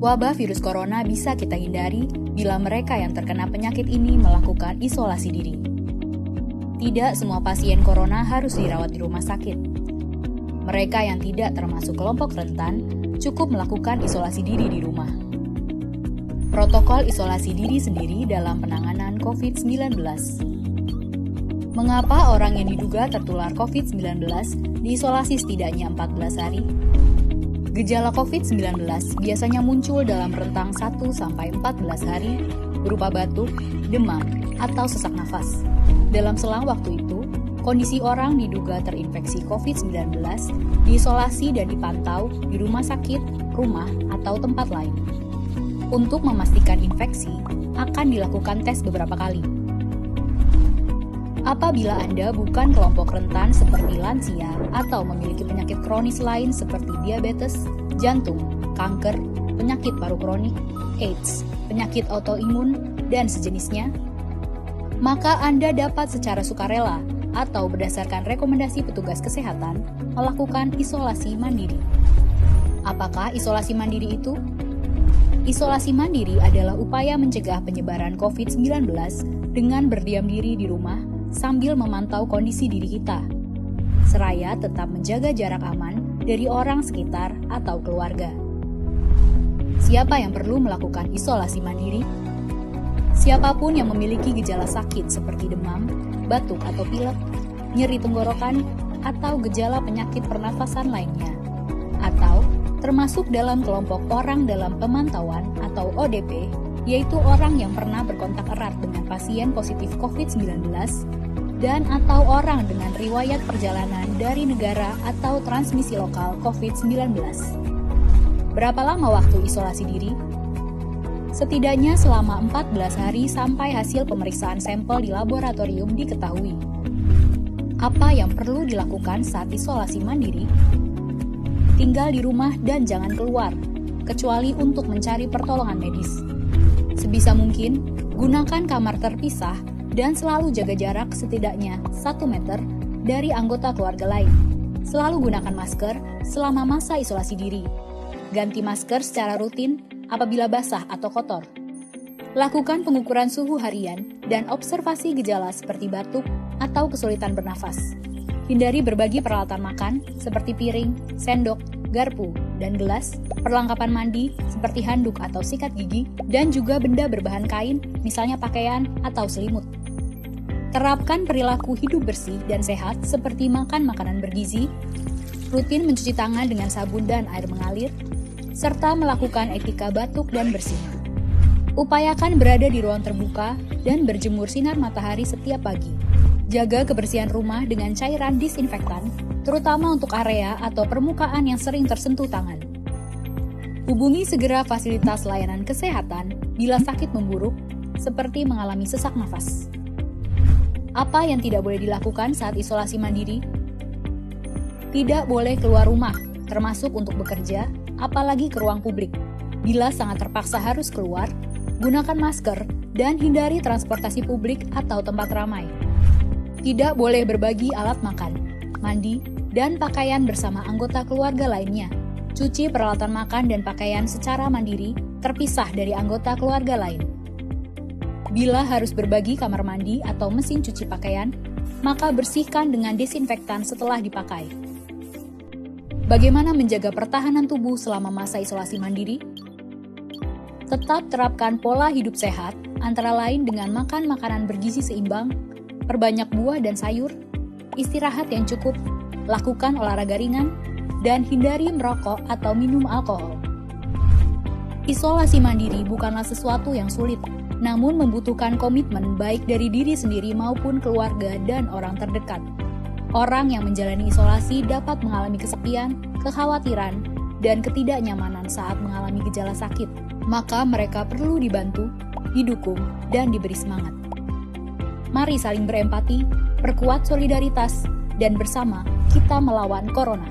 Wabah virus corona bisa kita hindari bila mereka yang terkena penyakit ini melakukan isolasi diri. Tidak semua pasien corona harus dirawat di rumah sakit. Mereka yang tidak termasuk kelompok rentan cukup melakukan isolasi diri di rumah. Protokol isolasi diri sendiri dalam penanganan COVID-19. Mengapa orang yang diduga tertular COVID-19 diisolasi setidaknya 14 hari? Gejala COVID-19 biasanya muncul dalam rentang 1-14 hari berupa batuk, demam, atau sesak nafas. Dalam selang waktu itu, kondisi orang diduga terinfeksi COVID-19 diisolasi dan dipantau di rumah sakit, rumah, atau tempat lain. Untuk memastikan infeksi, akan dilakukan tes beberapa kali. Apabila Anda bukan kelompok rentan seperti lansia atau memiliki penyakit kronis lain seperti diabetes, jantung, kanker, penyakit paru kronik, AIDS, penyakit autoimun, dan sejenisnya, maka Anda dapat secara sukarela atau berdasarkan rekomendasi petugas kesehatan melakukan isolasi mandiri. Apakah isolasi mandiri itu? Isolasi mandiri adalah upaya mencegah penyebaran COVID-19 dengan berdiam diri di rumah sambil memantau kondisi diri kita, seraya tetap menjaga jarak aman dari orang sekitar atau keluarga. Siapa yang perlu melakukan isolasi mandiri? Siapapun yang memiliki gejala sakit seperti demam, batuk atau pilek, nyeri tenggorokan, atau gejala penyakit pernafasan lainnya, atau termasuk dalam kelompok orang dalam pemantauan atau ODP, yaitu orang yang pernah berkontak erat dengan pasien positif COVID-19 dan atau orang dengan riwayat perjalanan dari negara atau transmisi lokal COVID-19. Berapa lama waktu isolasi diri? Setidaknya selama 14 hari sampai hasil pemeriksaan sampel di laboratorium diketahui. Apa yang perlu dilakukan saat isolasi mandiri? Tinggal di rumah dan jangan keluar, kecuali untuk mencari pertolongan medis. Sebisa mungkin, gunakan kamar terpisah dan selalu jaga jarak setidaknya 1 meter dari anggota keluarga lain. Selalu gunakan masker selama masa isolasi diri. Ganti masker secara rutin apabila basah atau kotor. Lakukan pengukuran suhu harian dan observasi gejala seperti batuk atau kesulitan bernafas. Hindari berbagi peralatan makan seperti piring, sendok, garpu, dan gelas, perlengkapan mandi seperti handuk atau sikat gigi, dan juga benda berbahan kain, misalnya pakaian atau selimut. Terapkan perilaku hidup bersih dan sehat seperti makan makanan bergizi, rutin mencuci tangan dengan sabun dan air mengalir, serta melakukan etika batuk dan bersih. Upayakan berada di ruang terbuka dan berjemur sinar matahari setiap pagi. Jaga kebersihan rumah dengan cairan disinfektan, terutama untuk area atau permukaan yang sering tersentuh tangan. Hubungi segera fasilitas layanan kesehatan bila sakit memburuk, seperti mengalami sesak nafas. Apa yang tidak boleh dilakukan saat isolasi mandiri? Tidak boleh keluar rumah, termasuk untuk bekerja, apalagi ke ruang publik. Bila sangat terpaksa harus keluar, gunakan masker dan hindari transportasi publik atau tempat ramai. Tidak boleh berbagi alat makan, mandi, dan pakaian bersama anggota keluarga lainnya. Cuci peralatan makan dan pakaian secara mandiri, terpisah dari anggota keluarga lain. Bila harus berbagi kamar mandi atau mesin cuci pakaian, maka bersihkan dengan desinfektan setelah dipakai. Bagaimana menjaga pertahanan tubuh selama masa isolasi mandiri? Tetap terapkan pola hidup sehat, antara lain dengan makan makanan bergizi seimbang, perbanyak buah dan sayur, istirahat yang cukup, lakukan olahraga ringan, dan hindari merokok atau minum alkohol. Isolasi mandiri bukanlah sesuatu yang sulit, namun membutuhkan komitmen baik dari diri sendiri maupun keluarga dan orang terdekat. Orang yang menjalani isolasi dapat mengalami kesepian, kekhawatiran, dan ketidaknyamanan saat mengalami gejala sakit. Maka mereka perlu dibantu, didukung, dan diberi semangat. Mari saling berempati, perkuat solidaritas, dan bersama kita melawan corona.